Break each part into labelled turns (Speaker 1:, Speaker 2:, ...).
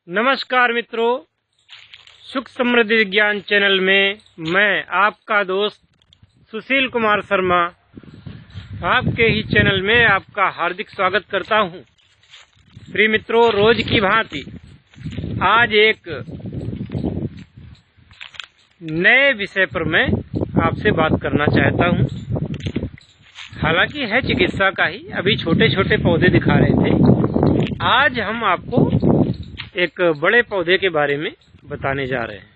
Speaker 1: नमस्कार मित्रों, सुख समृद्धि विज्ञान चैनल में मैं आपका दोस्त सुशील कुमार शर्मा आपके ही चैनल में आपका हार्दिक स्वागत करता हूं। प्रिय मित्रों, रोज की भांति आज एक नए विषय पर मैं आपसे बात करना चाहता हूं। हालांकि है चिकित्सा का ही, अभी छोटे छोटे पौधे दिखा रहे थे। आज हम आपको एक बड़े पौधे के बारे में बताने जा रहे हैं।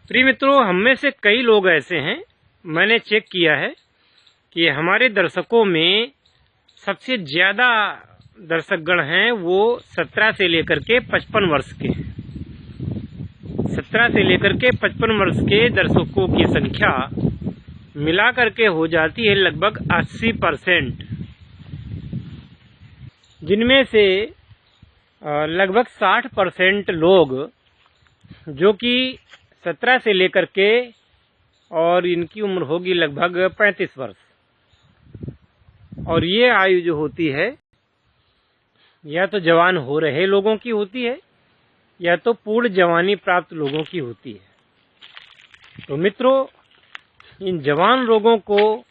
Speaker 1: प्रिय मित्रों, हम में से कई लोग ऐसे हैं, मैंने चेक किया है कि हमारे दर्शकों में सबसे ज्यादा दर्शकगण हैं वो 17 से लेकर के 55 वर्ष के हैं। 17 से लेकर के 55 वर्ष के दर्शकों की संख्या मिला करके हो जाती है लगभग 80%, जिनमें से लगभग 60% लोग जो कि 17 से लेकर के और इनकी उम्र होगी लगभग 35 वर्ष, और ये आयु जो होती है या तो जवान हो रहे लोगों की होती है या तो पूर्ण जवानी प्राप्त लोगों की होती है। तो मित्रों, इन जवान लोगों को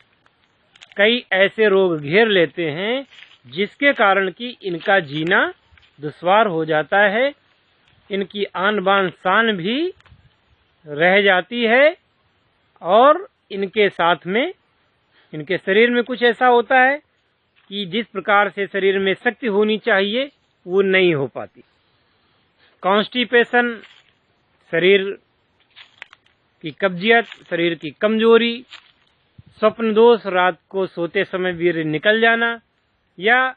Speaker 1: कई ऐसे रोग घेर लेते हैं जिसके कारण कि इनका जीना दुश्वार हो जाता है, इनकी आन बान शान भी रह जाती है और इनके साथ में इनके शरीर में कुछ ऐसा होता है कि जिस प्रकार से शरीर में शक्ति होनी चाहिए वो नहीं हो पाती। कॉन्स्टिपेशन, शरीर की कब्जियत, शरीर की कमजोरी, स्वप्न दोष, रात को सोते समय वीर्य निकल जाना, या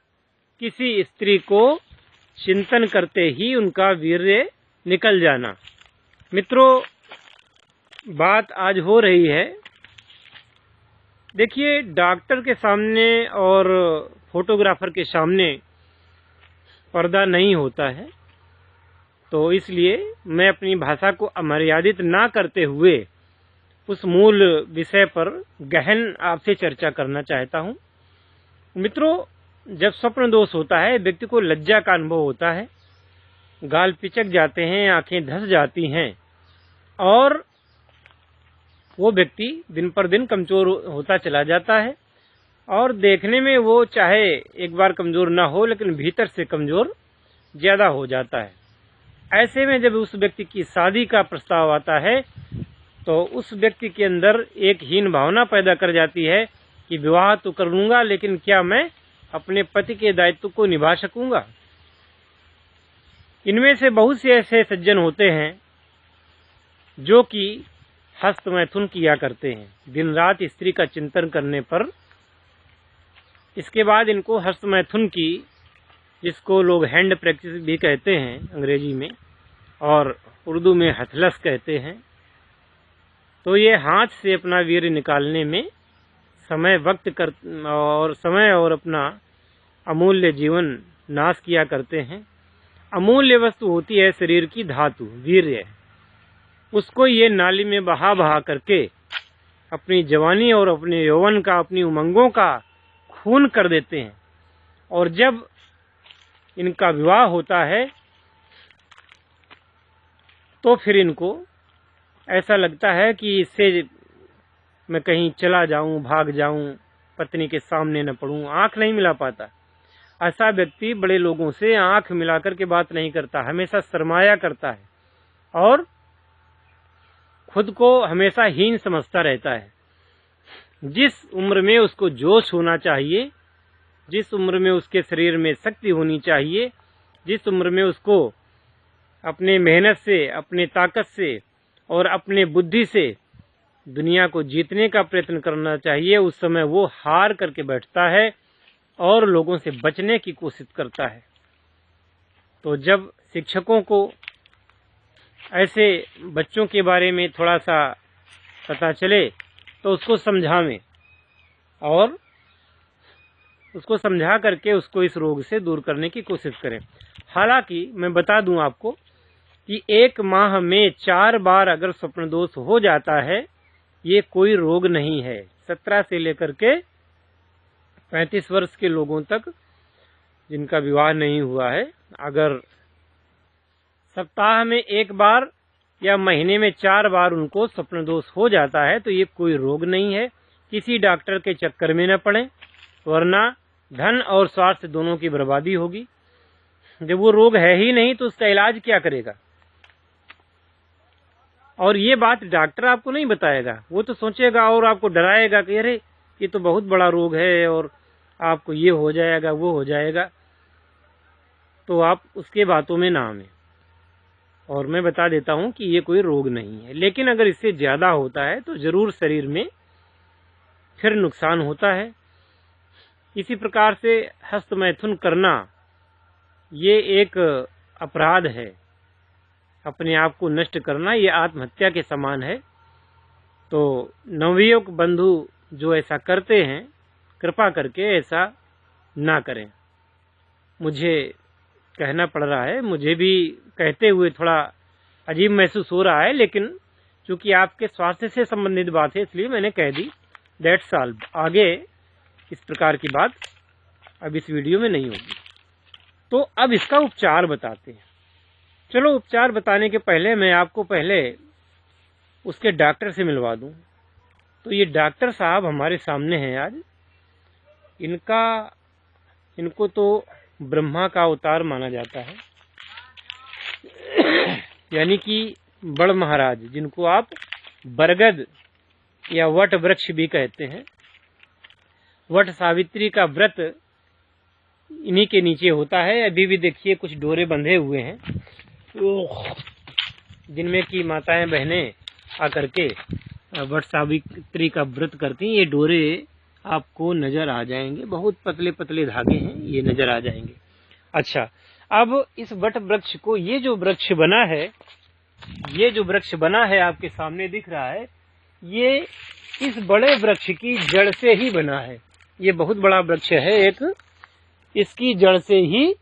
Speaker 1: किसी स्त्री को चिंतन करते ही उनका वीर्य निकल जाना। मित्रों, बात आज हो रही है, देखिए, डॉक्टर के सामने और फोटोग्राफर के सामने पर्दा नहीं होता है, तो इसलिए मैं अपनी भाषा को अमर्यादित ना करते हुए उस मूल विषय पर गहन आपसे चर्चा करना चाहता हूं। मित्रों, जब स्वप्न दोष होता है, व्यक्ति को लज्जा का अनुभव होता है, गाल पिचक जाते हैं, आंखें धंस जाती हैं और वो व्यक्ति दिन पर दिन कमजोर होता चला जाता है और देखने में वो चाहे एक बार कमजोर ना हो लेकिन भीतर से कमजोर ज्यादा हो जाता है। ऐसे में जब उस व्यक्ति की शादी का प्रस्ताव आता है तो उस व्यक्ति के अंदर एक हीन भावना पैदा कर जाती है कि विवाह तो कर लूंगा लेकिन क्या मैं अपने पति के दायित्व को निभा सकूंगा। इनमें से बहुत से ऐसे सज्जन होते हैं जो कि हस्त मैथुन किया करते हैं दिन रात स्त्री का चिंतन करने पर। इसके बाद इनको हस्त मैथुन की, जिसको लोग हैंड प्रैक्टिस भी कहते हैं अंग्रेजी में और उर्दू में हथलस कहते हैं, तो ये हाथ से अपना वीर्य निकालने में समय और अपना अमूल्य जीवन नाश किया करते हैं। अमूल्य वस्तु होती है शरीर की धातु, वीर्य, उसको ये नाली में बहा बहा करके अपनी जवानी और अपने यौवन का, अपनी उमंगों का खून कर देते हैं। और जब इनका विवाह होता है तो फिर इनको ऐसा लगता है कि इससे मैं कहीं चला जाऊं, भाग जाऊं, पत्नी के सामने न पड़ूं, आंख नहीं मिला पाता। ऐसा व्यक्ति बड़े लोगों से आंख मिलाकर के बात नहीं करता, हमेशा शर्माया करता है और खुद को हमेशा हीन समझता रहता है। जिस उम्र में उसको जोश होना चाहिए, जिस उम्र में उसके शरीर में शक्ति होनी चाहिए, जिस उम्र में उसको अपने मेहनत से, अपने ताकत से और अपने बुद्धि से दुनिया को जीतने का प्रयत्न करना चाहिए, उस समय वो हार करके बैठता है और लोगों से बचने की कोशिश करता है। तो जब शिक्षकों को ऐसे बच्चों के बारे में थोड़ा सा पता चले तो उसको समझावें और उसको समझा करके उसको इस रोग से दूर करने की कोशिश करें। हालांकि मैं बता दूं आपको कि 1 माह में 4 बार अगर स्वप्न दोष हो जाता है, ये कोई रोग नहीं है। 17 से लेकर के 35 वर्ष के लोगों तक जिनका विवाह नहीं हुआ है, अगर सप्ताह में 1 बार या महीने में 4 बार उनको स्वप्न दोष हो जाता है तो ये कोई रोग नहीं है। किसी डॉक्टर के चक्कर में न पड़े, वरना धन और स्वास्थ्य दोनों की बर्बादी होगी। जब वो रोग है ही नहीं तो उसका इलाज क्या करेगा? और ये बात डॉक्टर आपको नहीं बताएगा, वो तो सोचेगा और आपको डराएगा कि अरे ये तो बहुत बड़ा रोग है और आपको ये हो जाएगा, वो हो जाएगा। तो आप उसके बातों में ना आए। और मैं बता देता हूं कि ये कोई रोग नहीं है, लेकिन अगर इससे ज्यादा होता है तो जरूर शरीर में फिर नुकसान होता है। इसी प्रकार से हस्तमैथुन करना ये एक अपराध है। अपने आप को नष्ट करना ये आत्महत्या के समान है। तो नवयुवक बंधु जो ऐसा करते हैं, कृपा करके ऐसा ना करें। मुझे कहना पड़ रहा है, मुझे भी कहते हुए थोड़ा अजीब महसूस हो रहा है, लेकिन चूंकि आपके स्वास्थ्य से संबंधित बात है इसलिए मैंने कह दी। That's all. आगे इस प्रकार की बात अब इस वीडियो में नहीं होगी। तो अब इसका उपचार बताते हैं। चलो, उपचार बताने के पहले मैं आपको पहले उसके डॉक्टर से मिलवा दूं। तो ये डॉक्टर साहब हमारे सामने हैं आज। इनको तो ब्रह्मा का अवतार माना जाता है, यानी कि बड़ महाराज, जिनको आप बरगद या वट वृक्ष भी कहते हैं। वट सावित्री का व्रत इन्हीं के नीचे होता है। अभी भी देखिए कुछ डोरे बंधे हुए हैं, जिनमें की माताएं बहनें आकर के वट सावित्री का व्रत करती हैं। ये डोरे आपको नजर आ जाएंगे, बहुत पतले पतले धागे हैं, ये नजर आ जाएंगे। अच्छा, अब इस वट वृक्ष को, ये जो वृक्ष बना है आपके सामने दिख रहा है, ये इस बड़े वृक्ष की जड़ से ही बना है। ये बहुत बड़ा वृक्ष है एक, इसकी जड़ से ही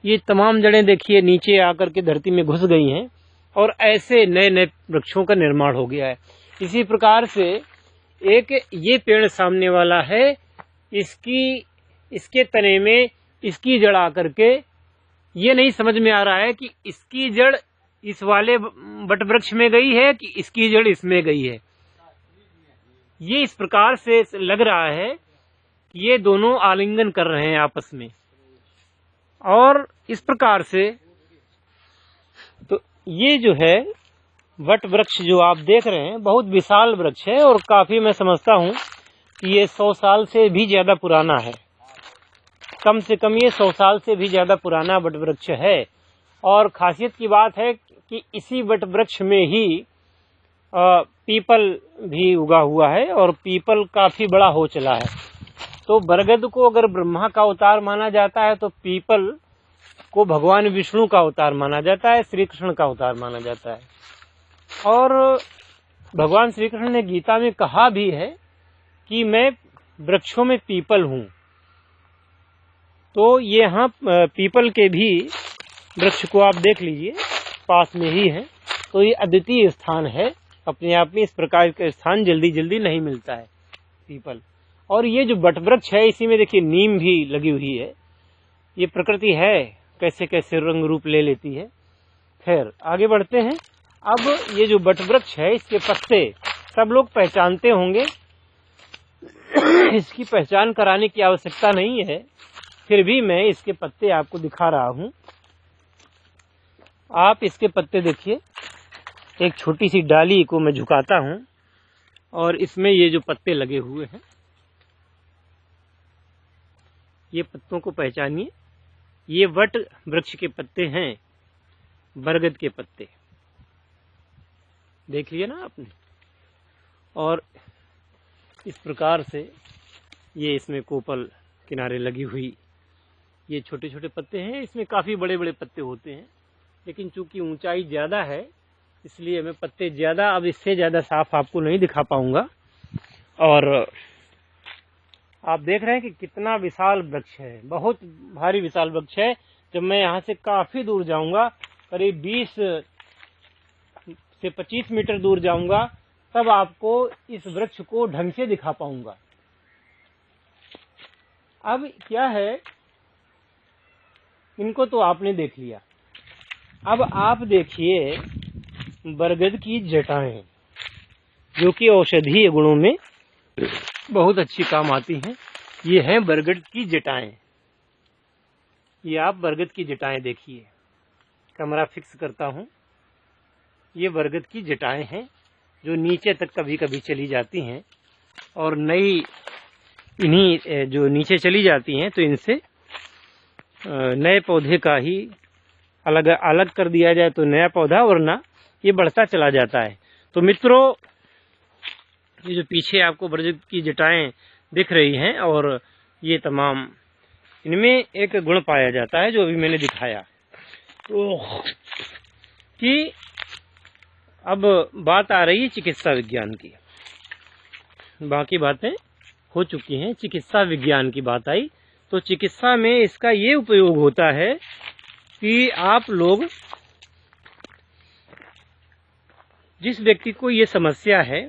Speaker 1: ये तमाम जड़ें देखिए नीचे आकर के धरती में घुस गई हैं और ऐसे नए नए वृक्षों का निर्माण हो गया है। इसी प्रकार से एक ये पेड़ सामने वाला है, इसके तने में इसकी जड़ आकर के, ये नहीं समझ में आ रहा है कि इसकी जड़ इस वाले वट वृक्ष में गई है कि इसकी जड़ इसमें गई है। ये इस प्रकार से लग रहा है कि ये दोनों आलिंगन कर रहे हैं आपस में। और इस प्रकार से तो ये जो है वट वृक्ष जो आप देख रहे हैं बहुत विशाल वृक्ष है और काफी, मैं समझता हूं कि ये 100 साल से भी ज्यादा पुराना है। कम से कम ये 100 साल से भी ज्यादा पुराना वट वृक्ष है। और खासियत की बात है कि इसी वट वृक्ष में ही पीपल भी उगा हुआ है और पीपल काफी बड़ा हो चला है। तो बरगद को अगर ब्रह्मा का अवतार माना जाता है तो पीपल को भगवान विष्णु का अवतार माना जाता है, श्री कृष्ण का अवतार माना जाता है। और भगवान श्री कृष्ण ने गीता में कहा भी है कि मैं वृक्षों में पीपल हूं। तो ये यहाँ पीपल के भी वृक्ष को आप देख लीजिए, पास में ही है। तो ये अद्वितीय स्थान है अपने आप में। इस प्रकार का स्थान जल्दी जल्दी नहीं मिलता है, पीपल। और ये जो वट वृक्ष है, इसी में देखिए नीम भी लगी हुई है। ये प्रकृति है, कैसे कैसे रंग रूप ले लेती है। खैर, आगे बढ़ते हैं। अब ये जो वट वृक्ष है, इसके पत्ते सब लोग पहचानते होंगे। इसकी पहचान कराने की आवश्यकता नहीं है, फिर भी मैं इसके पत्ते आपको दिखा रहा हूं। आप इसके पत्ते देखिए। एक छोटी सी डाली को मैं झुकाता हूं और इसमें ये जो पत्ते लगे हुए हैं, ये पत्तों को पहचानिए। ये वट वृक्ष के पत्ते हैं, बरगद के पत्ते। देख लिया ना आपने। और इस प्रकार से ये इसमें कोपल किनारे लगी हुई, ये छोटे छोटे पत्ते हैं। इसमें काफी बड़े बड़े पत्ते होते हैं, लेकिन चूंकि ऊंचाई ज्यादा है इसलिए मैं पत्ते ज्यादा, अब इससे ज्यादा साफ आपको नहीं दिखा पाऊंगा। और आप देख रहे हैं कि कितना विशाल वृक्ष है, बहुत भारी विशाल वृक्ष है। जब मैं यहाँ से काफी दूर जाऊंगा, करीब 20 से 25 मीटर दूर जाऊंगा, तब आपको इस वृक्ष को ढंग से दिखा पाऊंगा। अब क्या है, इनको तो आपने देख लिया। अब आप देखिए बरगद की जटाएं, जो कि औषधीय गुणों में बहुत अच्छी काम आती हैं। ये हैं बरगद की जटाएं। ये आप बरगद की जटाएं देखिए, कैमरा फिक्स करता हूं। ये बरगद की जटाएं हैं जो नीचे तक कभी कभी चली जाती हैं, और नई इन्हीं जो नीचे चली जाती हैं तो इनसे नए पौधे का ही अलग अलग कर दिया जाए तो नया पौधा, वरना ये बढ़ता चला जाता है। तो मित्रों, ये जो पीछे आपको बरगद की जटाएं दिख रही हैं, और ये तमाम इनमें एक गुण पाया जाता है जो अभी मैंने दिखाया। तो कि अब बात आ रही है चिकित्सा विज्ञान की। बाकी बातें हो चुकी हैं, चिकित्सा विज्ञान की बात आई। तो चिकित्सा में इसका ये उपयोग होता है कि आप लोग, जिस व्यक्ति को ये समस्या है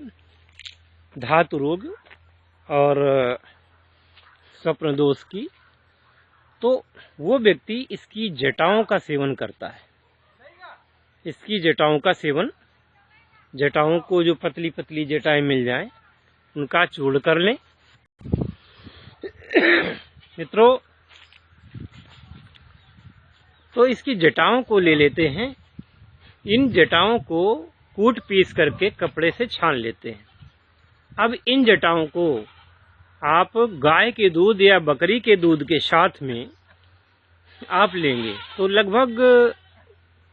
Speaker 1: धातु रोग और स्वप्न दोष की, तो वो व्यक्ति इसकी जटाओं का सेवन करता है। इसकी जटाओं का सेवन, जटाओं को जो पतली पतली जटाएं मिल जाएं उनका चूर्ण कर लें। मित्रों, तो इसकी जटाओं को ले लेते हैं। इन जटाओं को कूट पीस करके कपड़े से छान लेते हैं। अब इन जटाओं को आप गाय के दूध या बकरी के दूध के साथ में आप लेंगे तो लगभग,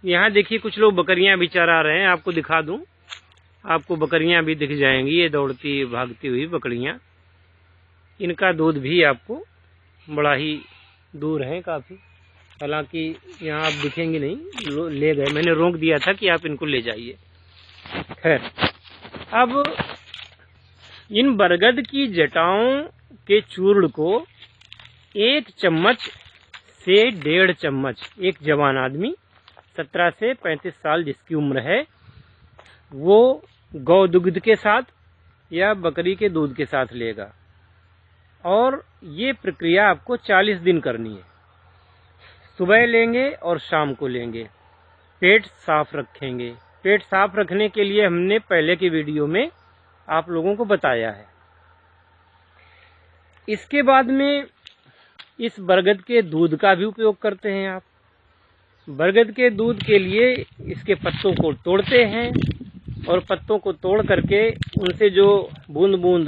Speaker 1: यहाँ देखिए कुछ लोग बकरियां भी चरा रहे हैं, आपको दिखा दूं, आपको बकरियां भी दिख जाएंगी, ये दौड़ती भागती हुई बकरियां। इनका दूध भी आपको बड़ा ही दूर है काफी, हालांकि यहाँ आप दिखेंगे नहीं, ले गए, मैंने रोक दिया था कि आप इनको ले जाइए। खैर, अब इन बरगद की जटाओं के चूर्ण को 1 चम्मच से 1.5 चम्मच एक जवान आदमी 17 से 35 साल जिसकी उम्र है, वो गौ दूध के साथ या बकरी के दूध के साथ लेगा। और ये प्रक्रिया आपको 40 दिन करनी है। सुबह लेंगे और शाम को लेंगे। पेट साफ रखेंगे। पेट साफ रखने के लिए हमने पहले की वीडियो में आप लोगों को बताया है। इसके बाद में इस बरगद के दूध का भी उपयोग करते हैं आप। बरगद के दूध के लिए इसके पत्तों को तोड़ते हैं, और पत्तों को तोड़ करके उनसे जो बूंद बूंद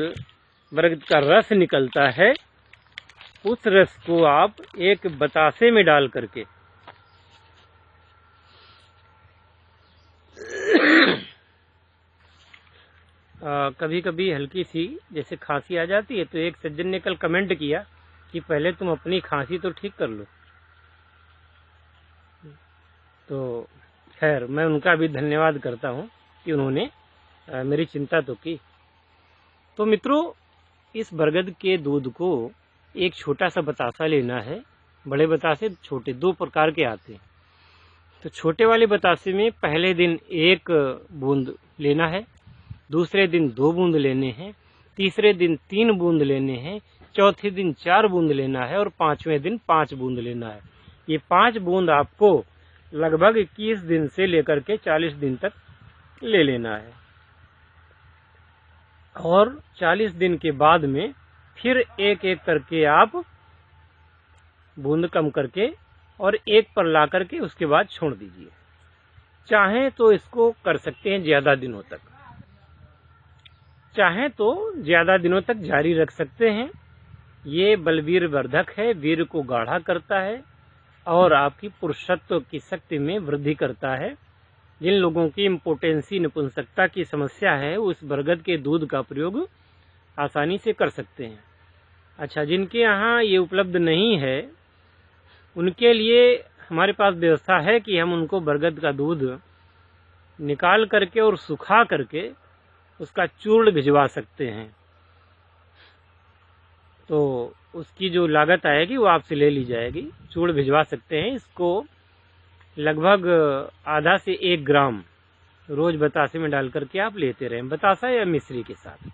Speaker 1: बरगद का रस निकलता है, उस रस को आप एक बतासे में डाल करके कभी कभी हल्की सी जैसे खांसी आ जाती है, तो एक सज्जन ने कल कमेंट किया कि पहले तुम अपनी खांसी तो ठीक कर लो। तो खैर, मैं उनका भी धन्यवाद करता हूं कि उन्होंने मेरी चिंता तो की। तो मित्रों, इस बरगद के दूध को एक छोटा सा बतासा लेना है। बड़े बतासे छोटे 2 प्रकार के आते हैं। तो छोटे वाले बतासे में पहले दिन 1 बूंद लेना है, दूसरे दिन 2 बूंद लेने हैं, तीसरे दिन 3 बूंद लेने हैं, चौथे दिन 4 बूंद लेना है, और 5वें दिन 5 बूंद लेना है। ये 5 बूंद आपको लगभग 21 दिन से लेकर के 40 दिन तक ले लेना है। और 40 दिन के बाद में फिर एक एक करके आप बूंद कम करके और 1 पर ला करके उसके बाद छोड़ दीजिए। चाहें तो इसको कर सकते हैं ज्यादा दिनों तक, चाहें तो ज्यादा दिनों तक जारी रख सकते हैं। ये बलवीर वर्धक है, वीर को गाढ़ा करता है और आपकी पुरुषत्व की शक्ति में वृद्धि करता है। जिन लोगों की इम्पोटेंसी नपुंसकता की समस्या है, उस बरगद के दूध का प्रयोग आसानी से कर सकते हैं। अच्छा, जिनके यहाँ ये उपलब्ध नहीं है, उनके लिए हमारे पास व्यवस्था है कि हम उनको बरगद का दूध निकाल करके और सुखा करके उसका चूर्ण भिजवा सकते हैं। तो उसकी जो लागत आएगी वो आपसे ले ली जाएगी। चूर्ण भिजवा सकते हैं। इसको लगभग आधा से 1 ग्राम रोज बतासे में डाल करके आप लेते रहें, बतासा या मिश्री के साथ।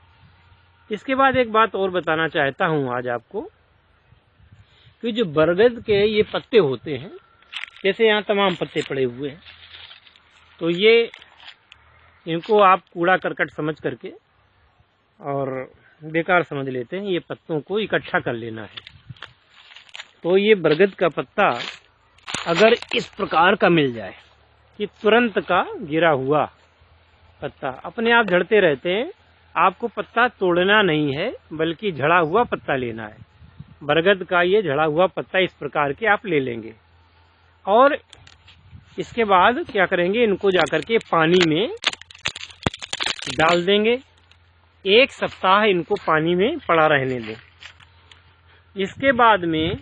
Speaker 1: इसके बाद एक बात और बताना चाहता हूं आज आपको कि जो बरगद के ये पत्ते होते हैं, जैसे यहाँ तमाम पत्ते पड़े हुए हैं, तो ये इनको आप कूड़ा करकट समझ करके और बेकार समझ लेते हैं। ये पत्तों को इकट्ठा कर लेना है। तो ये बरगद का पत्ता अगर इस प्रकार का मिल जाए कि तुरंत का गिरा हुआ पत्ता अपने आप झड़ते रहते हैं, आपको पत्ता तोड़ना नहीं है बल्कि झड़ा हुआ पत्ता लेना है। बरगद का ये झड़ा हुआ पत्ता इस प्रकार के आप ले लेंगे और इसके बाद क्या करेंगे, इनको जाकर के पानी में डाल देंगे। 1 सप्ताह इनको पानी में पड़ा रहने दें। इसके बाद में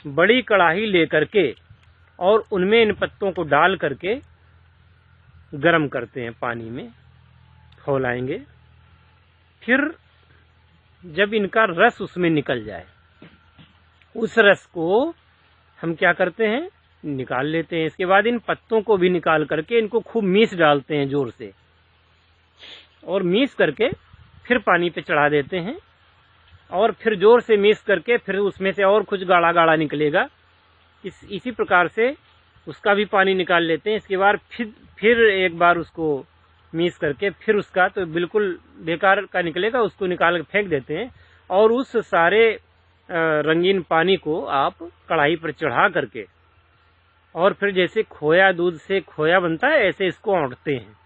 Speaker 1: बड़ी कढ़ाई लेकर के और उनमें इन पत्तों को डाल करके गरम करते हैं, पानी में खौलाएंगे। फिर जब इनका रस उसमें निकल जाए, उस रस को हम क्या करते हैं, निकाल लेते हैं। इसके बाद इन पत्तों को भी निकाल करके इनको खूब मीस डालते हैं जोर से, और मीस करके फिर पानी पे चढ़ा देते हैं और फिर जोर से मीस करके फिर उसमें से और कुछ गाढ़ा गाढ़ा निकलेगा। इसी प्रकार से उसका भी पानी निकाल लेते हैं। इसके बाद फिर एक बार उसको मीस करके फिर उसका तो बिल्कुल बेकार का निकलेगा, उसको निकाल के फेंक देते हैं और उस सारे रंगीन पानी को आप कढ़ाई पर चढ़ा करके और फिर जैसे खोया, दूध से खोया बनता है, ऐसे इसको औंटते हैं।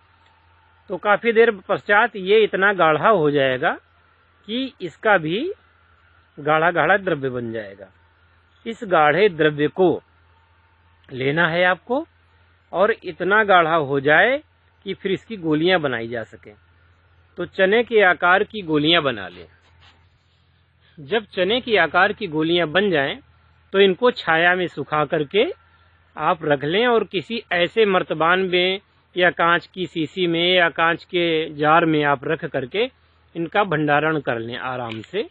Speaker 1: तो काफ़ी देर पश्चात ये इतना गाढ़ा हो जाएगा कि इसका भी गाढ़ा गाढ़ा द्रव्य बन जाएगा। इस गाढ़े द्रव्य को लेना है आपको और इतना गाढ़ा हो जाए कि फिर इसकी गोलियां बनाई जा सके। तो चने के आकार की गोलियां बना लें। जब चने के आकार की गोलियां बन जाएं तो इनको छाया में सुखा करके आप रख लें और किसी ऐसे मर्तबान में या कांच की शीशी में या कांच के जार में आप रख करके इनका भंडारण कर लें आराम से।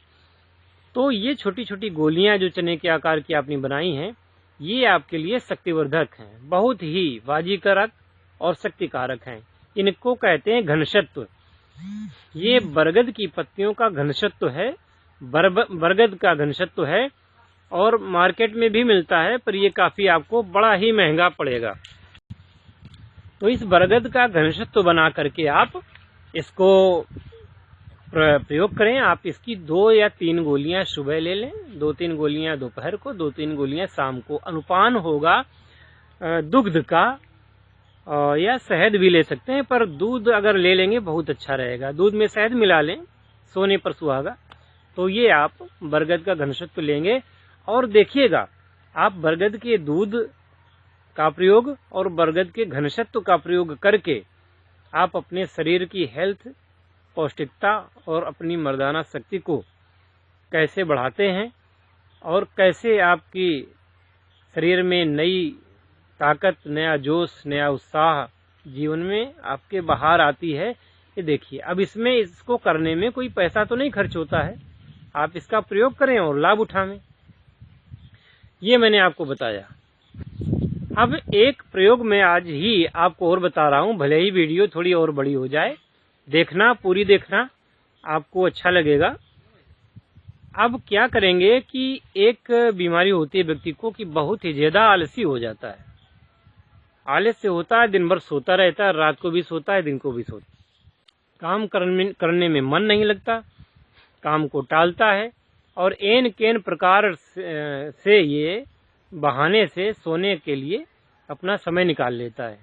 Speaker 1: तो ये छोटी छोटी गोलियां जो चने के आकार की आपने बनाई हैं, ये आपके लिए शक्तिवर्धक हैं, बहुत ही वाजीकारक और शक्तिकारक हैं। इनको कहते हैं घनशत्व। ये बरगद की पत्तियों का घनशत्व है, बरगद का घनशत्व है और मार्केट में भी मिलता है, पर ये काफी आपको बड़ा ही महंगा पड़ेगा। तो इस बरगद का घनशत्व बना करके आप इसको प्रयोग करें। आप इसकी 2 या 3 गोलियां सुबह ले लें, 2-3 गोलियां दोपहर को, 2-3 गोलियां शाम को। अनुपान होगा दुग्ध का या शहद भी ले सकते हैं, पर दूध अगर ले लेंगे बहुत अच्छा रहेगा। दूध में शहद मिला लें, सोने पर सुहागा। तो ये आप बरगद का घनशत्व लेंगे और देखिएगा आप बरगद के दूध का प्रयोग और बरगद के घनशत्व का प्रयोग करके आप अपने शरीर की हेल्थ, पौष्टिकता और अपनी मर्दाना शक्ति को कैसे बढ़ाते हैं और कैसे आपकी शरीर में नई ताकत, नया जोश, नया उत्साह जीवन में आपके बाहर आती है, ये देखिए। अब इसमें इसको करने में कोई पैसा तो नहीं खर्च होता है, आप इसका प्रयोग करें और लाभ उठाएं। ये मैंने आपको बताया। अब एक प्रयोग मैं आज ही आपको और बता रहा हूं, भले ही वीडियो थोड़ी और बड़ी हो जाए, देखना, पूरी देखना, आपको अच्छा लगेगा। अब क्या करेंगे कि एक बीमारी होती है व्यक्ति को कि बहुत ही ज्यादा आलसी हो जाता है। आलस्य होता है, दिन भर सोता रहता है, रात को भी सोता है, दिन को भी सोता है। काम करने में मन नहीं लगता, काम को टालता है और एन केन प्रकार से ये बहाने से सोने के लिए अपना समय निकाल लेता है।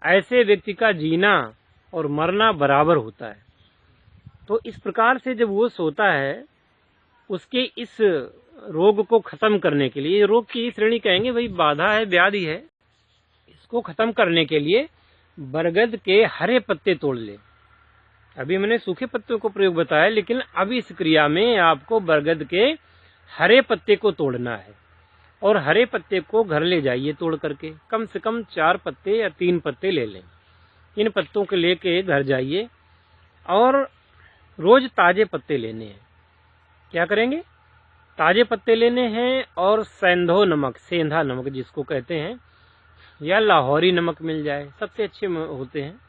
Speaker 1: ऐसे व्यक्ति का जीना और मरना बराबर होता है। तो इस प्रकार से जब वो सोता है, उसके इस रोग को खत्म करने के लिए, रोग की श्रेणी कहेंगे भाई, बाधा है, व्याधि है, इसको खत्म करने के लिए बरगद के हरे पत्ते तोड़ ले। अभी मैंने सूखे पत्तों को प्रयोग बताया, लेकिन अब इस क्रिया में आपको बरगद के हरे पत्ते को तोड़ना है और हरे पत्ते को घर ले जाइए तोड़ करके। कम से कम 4 पत्ते या 3 पत्ते ले लें। इन पत्तों को लेके घर जाइए और रोज ताजे पत्ते लेने हैं। क्या करेंगे, ताजे पत्ते लेने हैं और सेंधो नमक, सेंधा नमक जिसको कहते हैं, या लाहौरी नमक मिल जाए, सबसे अच्छे होते हैं।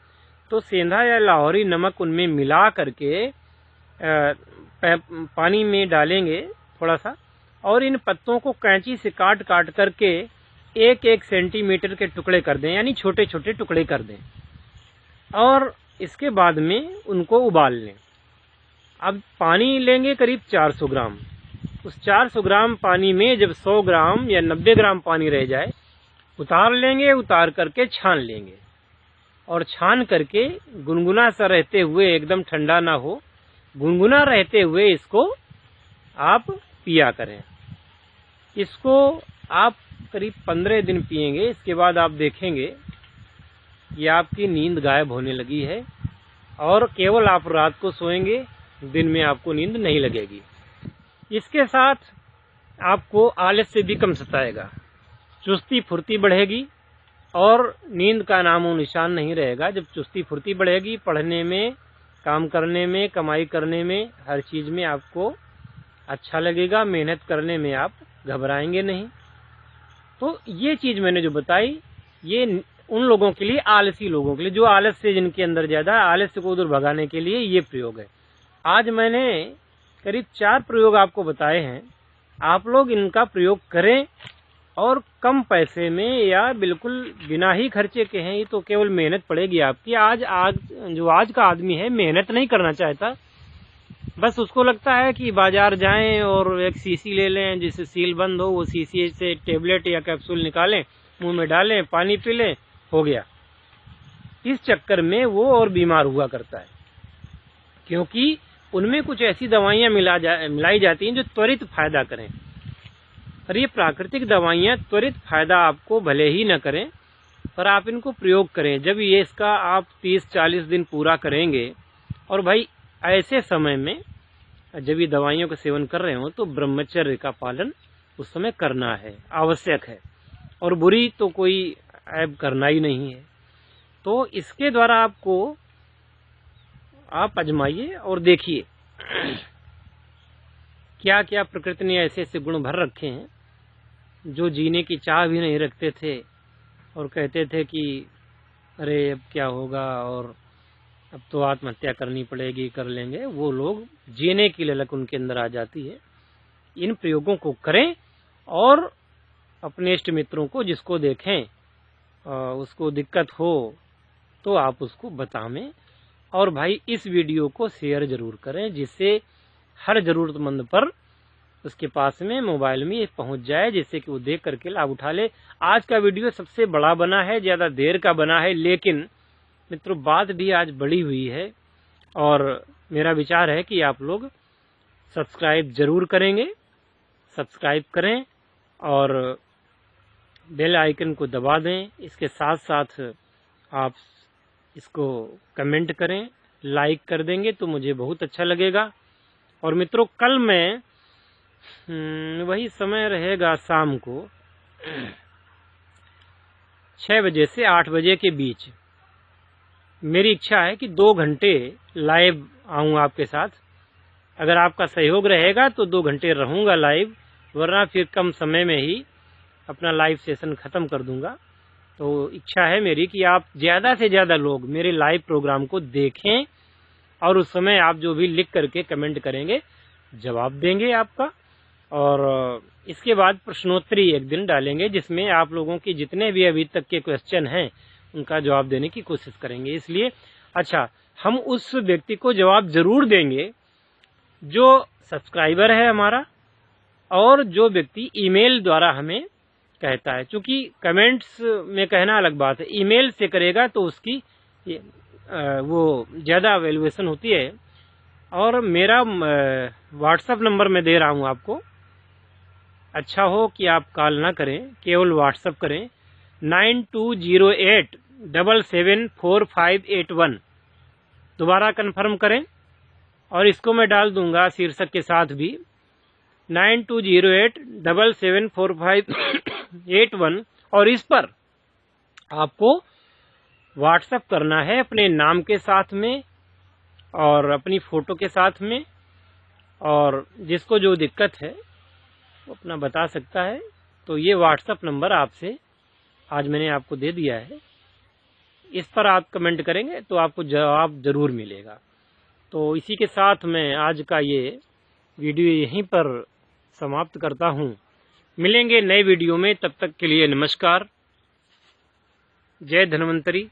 Speaker 1: तो सेंधा या लाहौरी नमक उनमें मिला करके पानी में डालेंगे थोड़ा सा और इन पत्तों को कैंची से काट काट करके 1-1 सेंटीमीटर के टुकड़े कर दें, यानी छोटे छोटे टुकड़े कर दें, और इसके बाद में उनको उबाल लें। अब पानी लेंगे करीब 400 ग्राम। उस 400 ग्राम पानी में जब 100 ग्राम या 90 ग्राम पानी रह जाए, उतार लेंगे, उतार करके छान लेंगे, और छान करके गुनगुना सा रहते हुए, एकदम ठंडा ना हो, गुनगुना रहते हुए इसको आप पिया करें। इसको आप करीब 15 दिन पिएंगे। इसके बाद आप देखेंगे कि आपकी नींद गायब होने लगी है, और केवल आप रात को सोएंगे, दिन में आपको नींद नहीं लगेगी। इसके साथ आपको आलस्य भी कम सताएगा, चुस्ती फुर्ती बढ़ेगी, और नींद का नामो निशान नहीं रहेगा। जब चुस्ती फुर्ती बढ़ेगी, पढ़ने में, काम करने में, कमाई करने में, हर चीज में आपको अच्छा लगेगा, मेहनत करने में आप घबराएंगे नहीं। तो ये चीज मैंने जो बताई, ये उन लोगों के लिए, आलसी लोगों के लिए, जो आलस्य जिनके अंदर ज्यादा, आलस्य को दूर भगाने के लिए ये प्रयोग है। आज मैंने करीब 4 प्रयोग आपको बताए हैं। आप लोग इनका प्रयोग करें, और कम पैसे में या बिल्कुल बिना ही खर्चे के हैं। ये तो केवल मेहनत पड़ेगी आपकी। आज जो का आदमी है, मेहनत नहीं करना चाहता, बस उसको लगता है कि बाजार जाएं और एक शीशी ले लें जिससे सील बंद हो, वो शीशी से टेबलेट या कैप्सूल निकालें, मुंह में डालें, पानी पी लें, हो गया। इस चक्कर में वो और बीमार हुआ करता है, क्योंकि उनमें कुछ ऐसी दवाइयां मिलाई जाती हैं जो त्वरित फायदा करें। और ये प्राकृतिक दवाइयां त्वरित फायदा आपको भले ही न करें, पर आप इनको प्रयोग करें। जब ये इसका आप 30-40 दिन पूरा करेंगे, और भाई ऐसे समय में जब ये दवाइयों का सेवन कर रहे हो, तो ब्रह्मचर्य का पालन उस समय करना है, आवश्यक है, और बुरी तो कोई ऐब करना ही नहीं है। तो इसके द्वारा आपको आप आजमाइए और देखिए क्या क्या प्रकृति ने ऐसे ऐसे गुण भर रखे हैं, जो जीने की चाह भी नहीं रखते थे, और कहते थे कि अरे अब क्या होगा, और अब तो आत्महत्या करनी पड़ेगी, कर लेंगे। वो लोग जीने की ललक उनके अंदर आ जाती है। इन प्रयोगों को करें, और अपने इष्ट मित्रों को, जिसको देखें उसको दिक्कत हो तो आप उसको बताएं। और भाई इस वीडियो को शेयर जरूर करें, जिससे हर जरूरतमंद पर उसके पास में मोबाइल में ये पहुंच जाए, जिससे कि वो देख करके लाभ उठा ले। आज का वीडियो सबसे बड़ा बना है, ज्यादा देर का बना है, लेकिन मित्रों बात भी आज बड़ी हुई है, और मेरा विचार है कि आप लोग सब्सक्राइब जरूर करेंगे। सब्सक्राइब करें और बेल आइकन को दबा दें। इसके साथ साथ आप इसको कमेंट करें, लाइक कर देंगे तो मुझे बहुत अच्छा लगेगा। और मित्रों कल मैं वही समय रहेगा, शाम को 6 बजे से 8 बजे के बीच। मेरी इच्छा है कि 2 घंटे लाइव आऊं आपके साथ। अगर आपका सहयोग रहेगा तो 2 घंटे रहूंगा लाइव, वरना फिर कम समय में ही अपना लाइव सेशन खत्म कर दूंगा। तो इच्छा है मेरी कि आप ज्यादा से ज्यादा लोग मेरे लाइव प्रोग्राम को देखें, और उस समय आप जो भी लिख करके कमेंट करेंगे जवाब देंगे आपका। और इसके बाद प्रश्नोत्तरी एक दिन डालेंगे, जिसमें आप लोगों की जितने भी अभी तक के क्वेश्चन हैं उनका जवाब देने की कोशिश करेंगे। इसलिए अच्छा, हम उस व्यक्ति को जवाब जरूर देंगे जो सब्सक्राइबर है हमारा, और जो व्यक्ति ईमेल द्वारा हमें कहता है। क्योंकि कमेंट्स में कहना अलग बात है, ईमेल से करेगा तो उसकी वो ज्यादा वैल्यूएशन होती है। और मेरा व्हाट्सएप नंबर मैं दे रहा हूं आपको। अच्छा हो कि आप कॉल ना करें, केवल व्हाट्सएप करें, 9208774581। दोबारा कंफर्म करें, और इसको मैं डाल दूंगा शीर्षक के साथ भी, 9208774581। और इस पर आपको व्हाट्सएप करना है अपने नाम के साथ में और अपनी फोटो के साथ में, और जिसको जो दिक्कत है वो अपना बता सकता है। तो ये व्हाट्सएप नंबर आपसे आज मैंने आपको दे दिया है। इस पर आप कमेंट करेंगे तो आपको जवाब जरूर मिलेगा। तो इसी के साथ मैं आज का ये वीडियो यहीं पर समाप्त करता हूं। मिलेंगे नए वीडियो में, तब तक के लिए नमस्कार। जय धन्वंतरी।